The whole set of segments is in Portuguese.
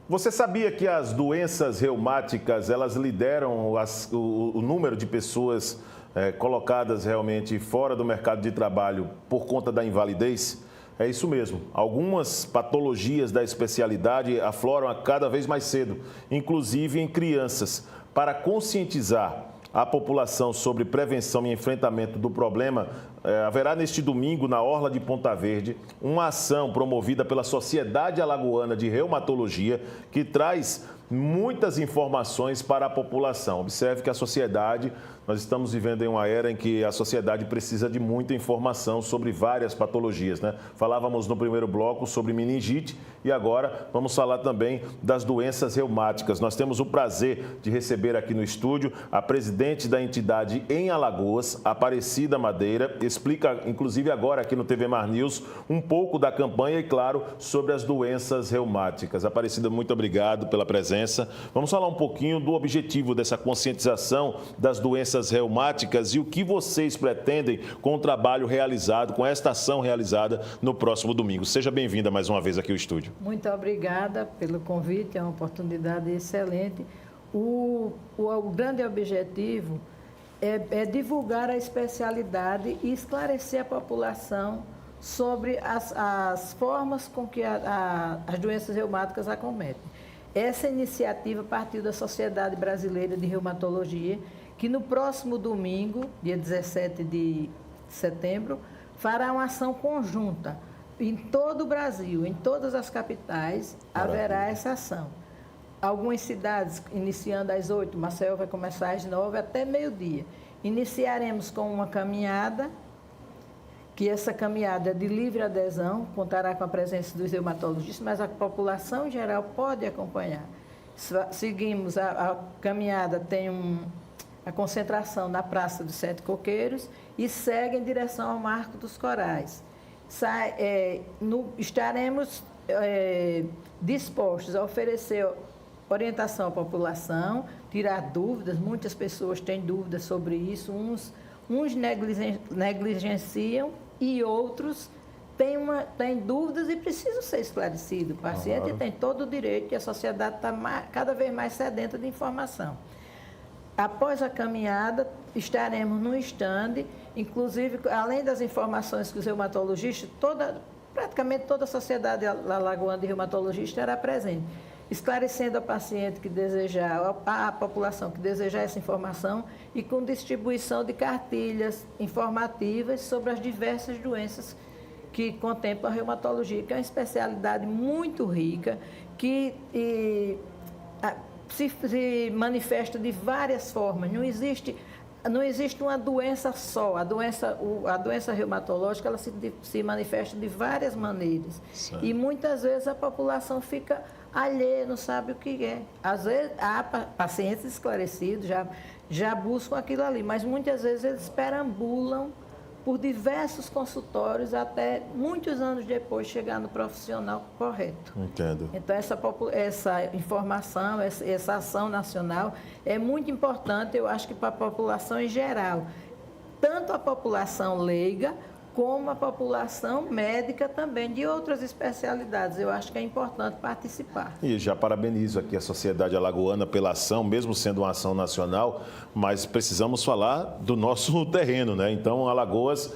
Você sabia que as doenças reumáticas, elas lideram o número de pessoas colocadas realmente fora do mercado de trabalho por conta da invalidez? É isso mesmo. Algumas patologias da especialidade afloram cada vez mais cedo, inclusive em crianças. Para conscientizar a população sobre prevenção e enfrentamento do problema, haverá neste domingo, na Orla de Ponta Verde, uma ação promovida pela Sociedade Alagoana de Reumatologia, que traz muitas informações para a população. Observe que a sociedade, nós estamos vivendo em uma era em que a sociedade precisa de muita informação sobre várias patologias, né? Falávamos no primeiro bloco sobre meningite e agora vamos falar também das doenças reumáticas. Nós temos o prazer de receber aqui no estúdio a presidente da entidade em Alagoas, Aparecida Madeira, explica inclusive agora aqui no TV Mar News um pouco da campanha e, claro, sobre as doenças reumáticas. Aparecida, muito obrigado pela presença. Vamos falar um pouquinho do objetivo dessa conscientização das doenças reumáticas e o que vocês pretendem com o trabalho realizado, com esta ação realizada no próximo domingo. Seja bem-vinda mais uma vez aqui ao estúdio. Muito obrigada pelo convite, é uma oportunidade excelente. O grande objetivo é divulgar a especialidade e esclarecer a população sobre as formas com que as doenças reumáticas acometem. Essa iniciativa partiu da Sociedade Brasileira de Reumatologia, que no próximo domingo, dia 17 de setembro, fará uma ação conjunta. Em todo o Brasil, em todas as capitais, haverá essa ação. Algumas cidades, iniciando às 8, Maceió vai começar às 9 até meio-dia. Iniciaremos com uma caminhada, que essa caminhada é de livre adesão, contará com a presença dos reumatologistas, mas a população em geral pode acompanhar. Seguimos, a caminhada tem a concentração na Praça dos Sete Coqueiros e segue em direção ao Marco dos Corais. Estaremos dispostos a oferecer orientação à população, tirar dúvidas, muitas pessoas têm dúvidas sobre isso, uns negligenciam e outros têm dúvidas e precisam ser esclarecidos. O paciente tem todo o direito e a sociedade está cada vez mais sedenta de informação. Após a caminhada, estaremos no estande, inclusive, além das informações que os reumatologistas, praticamente toda a Sociedade Alagoana de Reumatologia estará presente, esclarecendo a paciente que desejar, a população que desejar essa informação e com distribuição de cartilhas informativas sobre as diversas doenças que contemplam a reumatologia, que é uma especialidade muito rica, que se manifesta de várias formas. Não existe uma doença só. A doença reumatológica ela se manifesta de várias maneiras. Certo. E muitas vezes a população fica alheia, não sabe o que é. Às vezes há pacientes esclarecidos, já buscam aquilo ali, mas muitas vezes eles perambulam por diversos consultórios até muitos anos depois chegar no profissional correto. Entendo. Então, essa informação, essa ação nacional é muito importante, eu acho que para a população em geral, tanto a população leiga, como a população médica também, de outras especialidades. Eu acho que é importante participar. E já parabenizo aqui a Sociedade Alagoana pela ação, mesmo sendo uma ação nacional, mas precisamos falar do nosso terreno, né? Então, Alagoas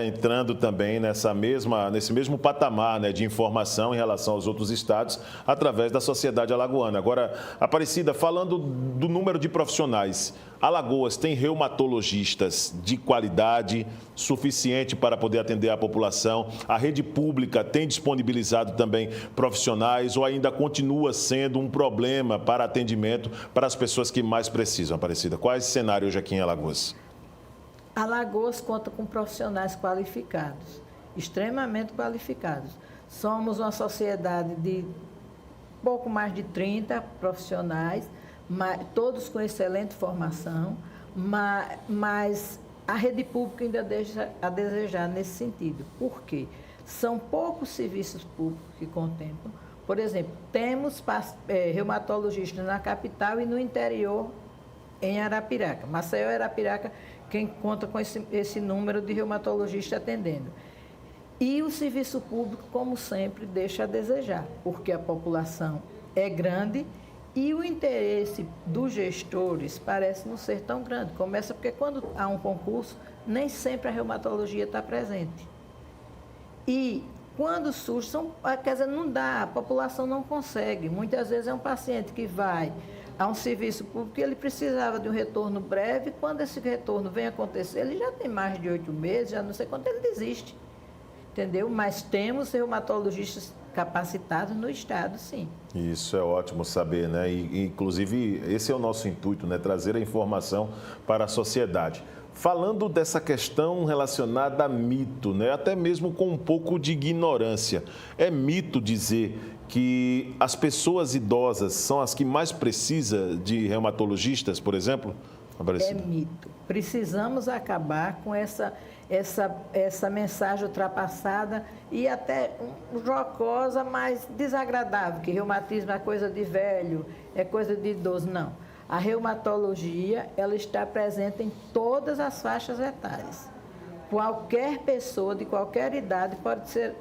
entrando também nesse mesmo patamar, né, de informação em relação aos outros estados, através da Sociedade Alagoana. Agora, Aparecida, falando do número de profissionais, Alagoas tem reumatologistas de qualidade suficiente para poder atender a população? A rede pública tem disponibilizado também profissionais ou ainda continua sendo um problema para atendimento para as pessoas que mais precisam, Aparecida? Qual é esse cenário hoje aqui em Alagoas? Alagoas conta com profissionais qualificados, extremamente qualificados. Somos uma sociedade de pouco mais de 30 profissionais, todos com excelente formação, mas a rede pública ainda deixa a desejar nesse sentido. Por quê? São poucos serviços públicos que contemplam. Por exemplo, temos reumatologistas na capital e no interior em Arapiraca. Maceió e Arapiraca, quem conta com esse número de reumatologistas atendendo. E o serviço público, como sempre, deixa a desejar, porque a população é grande e o interesse dos gestores parece não ser tão grande. Começa porque quando há um concurso, nem sempre a reumatologia está presente. E quando surge, quer dizer, não dá, a população não consegue. Muitas vezes é um paciente que vai a um serviço público e ele precisava de um retorno breve. Quando esse retorno vem acontecer, ele já tem mais de 8 meses, já não sei quanto, ele desiste. Entendeu? Mas temos reumatologistas capacitados no estado, sim. Isso é ótimo saber, né? E, inclusive, esse é o nosso intuito, né? Trazer a informação para a sociedade. Falando dessa questão relacionada a mito, né? Até mesmo com um pouco de ignorância. É mito dizer que as pessoas idosas são as que mais precisam de reumatologistas, por exemplo? Aparecida. É mito. Precisamos acabar com essa mensagem ultrapassada e até jocosa, mas desagradável, que reumatismo é coisa de velho, é coisa de idoso. Não. A reumatologia, ela está presente em todas as faixas etárias. Qualquer pessoa de qualquer idade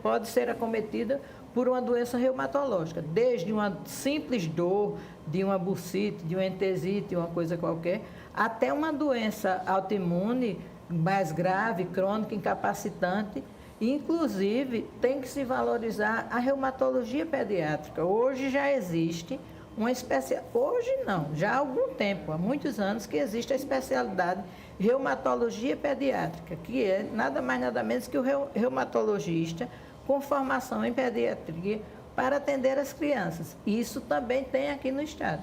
pode ser acometida por uma doença reumatológica, desde uma simples dor, de uma bursite, de uma entesite, uma coisa qualquer, até uma doença autoimune mais grave, crônica, incapacitante. Inclusive, tem que se valorizar a reumatologia pediátrica. Hoje já existe uma especialidade, hoje não, já há algum tempo, há muitos anos que existe a especialidade reumatologia pediátrica, que é nada mais nada menos que o reumatologista com formação em pediatria para atender as crianças. Isso também tem aqui no estado.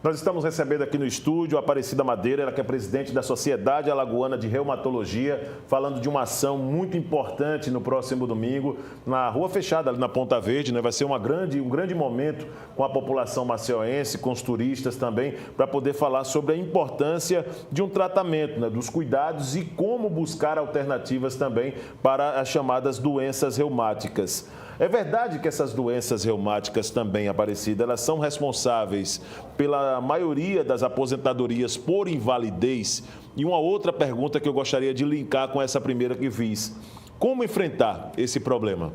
Nós estamos recebendo aqui no estúdio a Aparecida Madeira, ela que é presidente da Sociedade Alagoana de Reumatologia, falando de uma ação muito importante no próximo domingo, na Rua Fechada, ali na Ponta Verde, né? Vai ser um grande momento com a população maceiense, com os turistas também, para poder falar sobre a importância de um tratamento, né? Dos cuidados e como buscar alternativas também para as chamadas doenças reumáticas. É verdade que essas doenças reumáticas também, Aparecida, elas são responsáveis pela maioria das aposentadorias por invalidez? E uma outra pergunta que eu gostaria de linkar com essa primeira que fiz. Como enfrentar esse problema?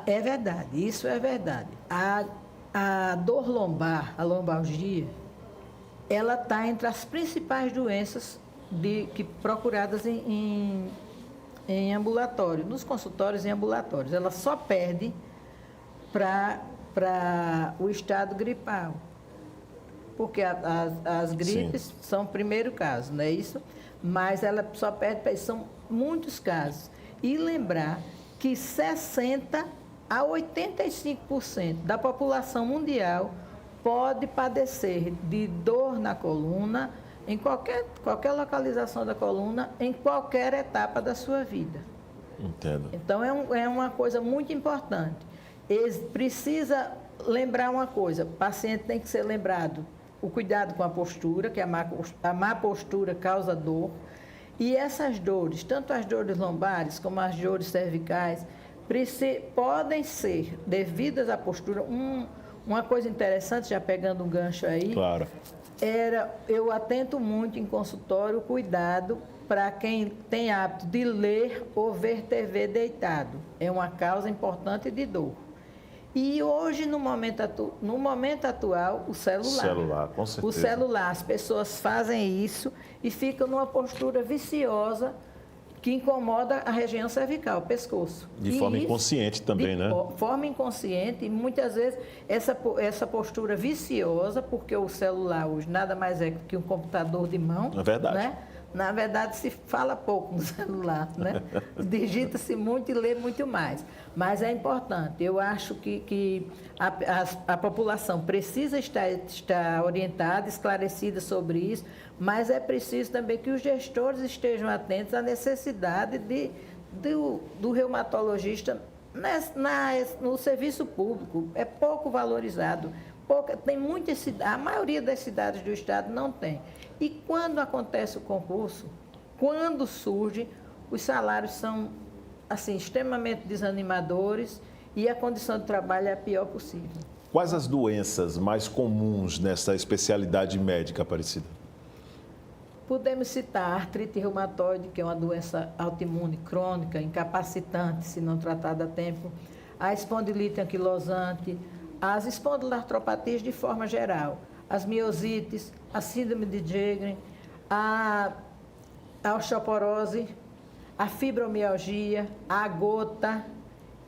É verdade, isso é verdade. A dor lombar, a lombalgia, ela está entre as principais doenças procuradas em ambulatório, nos consultórios em ambulatórios. Ela só perde para o estado gripal, porque as gripes são o primeiro caso, não é isso? Mas ela só perde para isso, são muitos casos. E lembrar que 60% a 85% da população mundial pode padecer de dor na coluna, em qualquer localização da coluna, em qualquer etapa da sua vida. Entendo. Então, é uma coisa muito importante. Precisa lembrar uma coisa, o paciente tem que ser lembrado, o cuidado com a postura, que a má postura causa dor, e essas dores, tanto as dores lombares como as dores cervicais, podem ser devidas à postura. Uma coisa interessante, já pegando um gancho aí, claro. Eu atento muito em consultório o cuidado para quem tem hábito de ler ou ver TV deitado. É uma causa importante de dor. E hoje, no momento atual, o celular. O celular, com certeza. O celular, as pessoas fazem isso e ficam numa postura viciosa que incomoda a região cervical, o pescoço. De forma inconsciente também, né? De forma inconsciente, e muitas vezes essa postura viciosa, porque o celular hoje nada mais é que um computador de mão. É verdade. Né? Na verdade, se fala pouco no celular, né? Digita-se muito e lê muito mais. Mas é importante. Eu acho que a população precisa estar orientada, esclarecida sobre isso, mas é preciso também que os gestores estejam atentos à necessidade do reumatologista no serviço público. É pouco valorizado. Tem muitas cidades, a maioria das cidades do estado não tem. E quando acontece o concurso, quando surge, os salários são assim, extremamente desanimadores e a condição de trabalho é a pior possível. Quais as doenças mais comuns nessa especialidade médica, Aparecida? Podemos citar a artrite reumatoide, que é uma doença autoimune crônica, incapacitante, se não tratada a tempo, a espondilite anquilosante, as espondilartropatias de forma geral, as miosites, a síndrome de Sjögren, a osteoporose, a fibromialgia, a gota,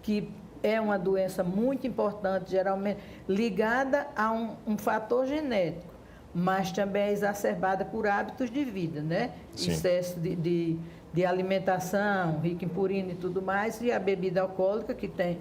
que é uma doença muito importante, geralmente ligada a um fator genético, mas também é exacerbada por hábitos de vida, né? Sim. Excesso de alimentação, rica em purina e tudo mais, e a bebida alcoólica, que tem...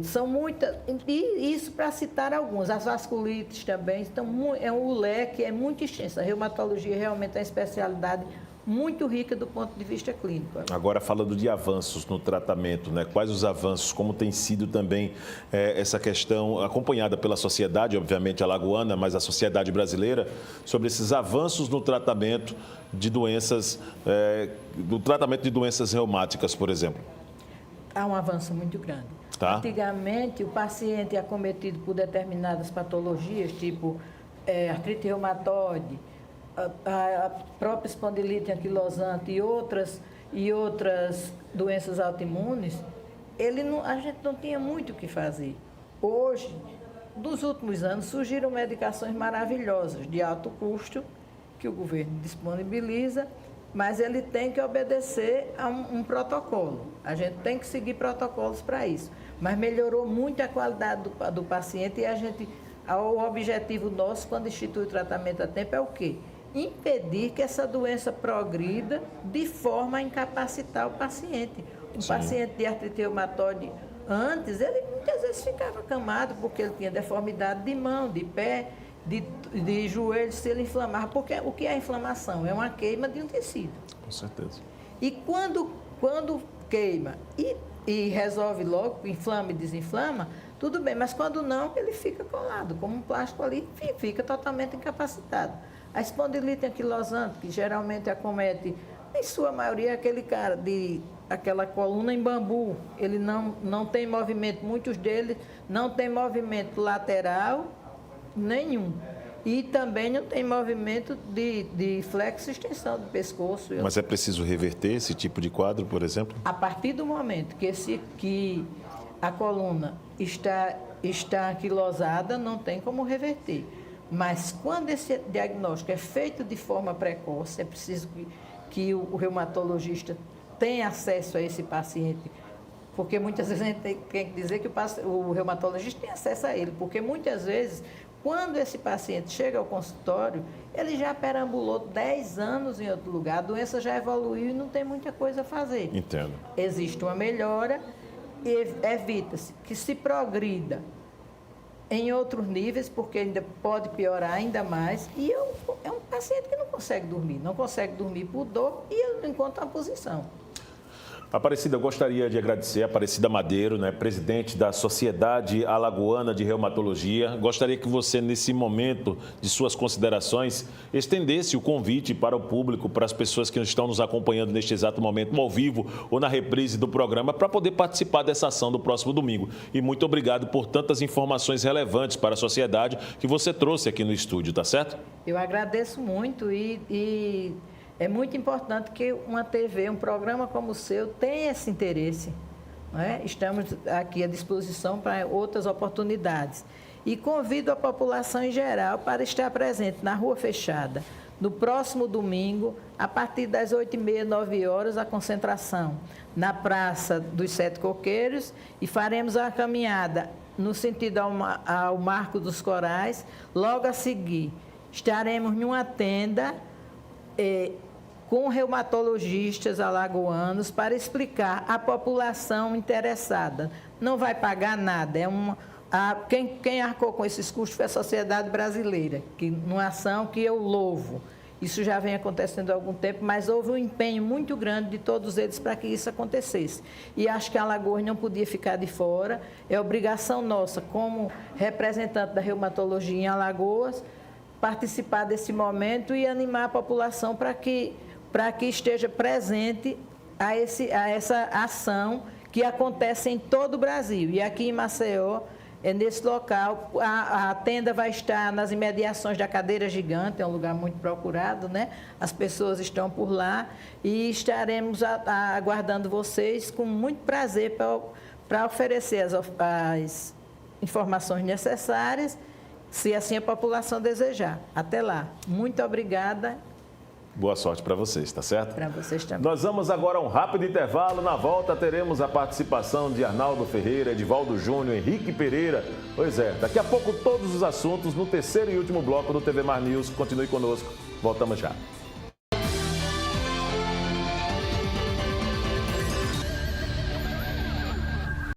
São muitas, e isso para citar algumas. As vasculites também, então, o leque é muito extenso. A reumatologia realmente é uma especialidade muito rica do ponto de vista clínico. Agora, falando de avanços no tratamento, né? Quais os avanços, como tem sido também essa questão acompanhada pela sociedade, obviamente alagoana, mas a sociedade brasileira, sobre esses avanços no tratamento de doenças, do tratamento de doenças reumáticas, por exemplo? Há um avanço muito grande. Tá. Antigamente, o paciente acometido por determinadas patologias, tipo artrite reumatoide, a própria espondilite anquilosante e outras doenças autoimunes, a gente não tinha muito o que fazer. Hoje, nos últimos anos, surgiram medicações maravilhosas de alto custo, que o governo disponibiliza, mas ele tem que obedecer a um protocolo. A gente tem que seguir protocolos para isso. Mas melhorou muito a qualidade do paciente e o objetivo nosso, quando institui o tratamento a tempo, é o quê? Impedir que essa doença progrida de forma a incapacitar o paciente. O paciente de artrite reumatoide, antes, ele muitas vezes ficava acamado porque ele tinha deformidade de mão, de pé, de joelho, se ele inflamava. Porque o que é a inflamação? É uma queima de um tecido. Com certeza. E quando queima e resolve logo, inflama e desinflama, tudo bem, mas quando não, ele fica colado, como um plástico ali, fica totalmente incapacitado. A espondilite anquilosante, que geralmente acomete, em sua maioria, aquele cara aquela coluna em bambu, ele não tem movimento, muitos deles não tem movimento lateral nenhum. E também não tem movimento de flexo e extensão do pescoço. Mas é preciso reverter esse tipo de quadro, por exemplo? A partir do momento que a coluna está anquilosada, não tem como reverter. Mas quando esse diagnóstico é feito de forma precoce, é preciso que o reumatologista tenha acesso a esse paciente, porque muitas vezes a gente tem que dizer que o reumatologista tem acesso a ele, porque muitas vezes, quando esse paciente chega ao consultório, ele já perambulou 10 anos em outro lugar, a doença já evoluiu e não tem muita coisa a fazer. Entendo. Existe uma melhora e evita-se que se progrida em outros níveis, porque ainda pode piorar ainda mais, e é um paciente que não consegue dormir por dor e ele não encontra uma posição. Aparecida, eu gostaria de agradecer a Aparecida Madeiro, né, presidente da Sociedade Alagoana de Reumatologia. Gostaria que você, nesse momento de suas considerações, estendesse o convite para o público, para as pessoas que estão nos acompanhando neste exato momento, ao vivo ou na reprise do programa, para poder participar dessa ação do próximo domingo. E muito obrigado por tantas informações relevantes para a sociedade que você trouxe aqui no estúdio, tá certo? Eu agradeço muito e é muito importante que uma TV, um programa como o seu, tenha esse interesse. Não é? Estamos aqui à disposição para outras oportunidades. E convido a população em geral para estar presente na Rua Fechada, no próximo domingo, a partir das 8h30, 9h, a concentração na Praça dos Sete Coqueiros, e faremos a caminhada no sentido ao Marco dos Corais. Logo a seguir, estaremos numa tenda com reumatologistas alagoanos para explicar à população interessada. Não vai pagar nada, quem arcou com esses custos foi a sociedade brasileira, que numa ação que eu louvo. Isso já vem acontecendo há algum tempo, mas houve um empenho muito grande de todos eles para que isso acontecesse. E acho que Alagoas não podia ficar de fora. É obrigação nossa, como representante da reumatologia em Alagoas, participar desse momento e animar a população para que esteja presente a essa ação que acontece em todo o Brasil. E aqui em Maceió é nesse local. A tenda vai estar nas imediações da Cadeira Gigante, é um lugar muito procurado, né? As pessoas estão por lá e estaremos aguardando vocês com muito prazer para oferecer as informações necessárias, se assim a população desejar. Até lá. Muito obrigada. Boa sorte para vocês, tá certo? Para vocês também. Nós vamos agora a um rápido intervalo. Na volta teremos a participação de Arnaldo Ferreira, Edivaldo Júnior, Henrique Pereira. Pois é, daqui a pouco todos os assuntos no terceiro e último bloco do TV Mar News. Continue conosco. Voltamos já.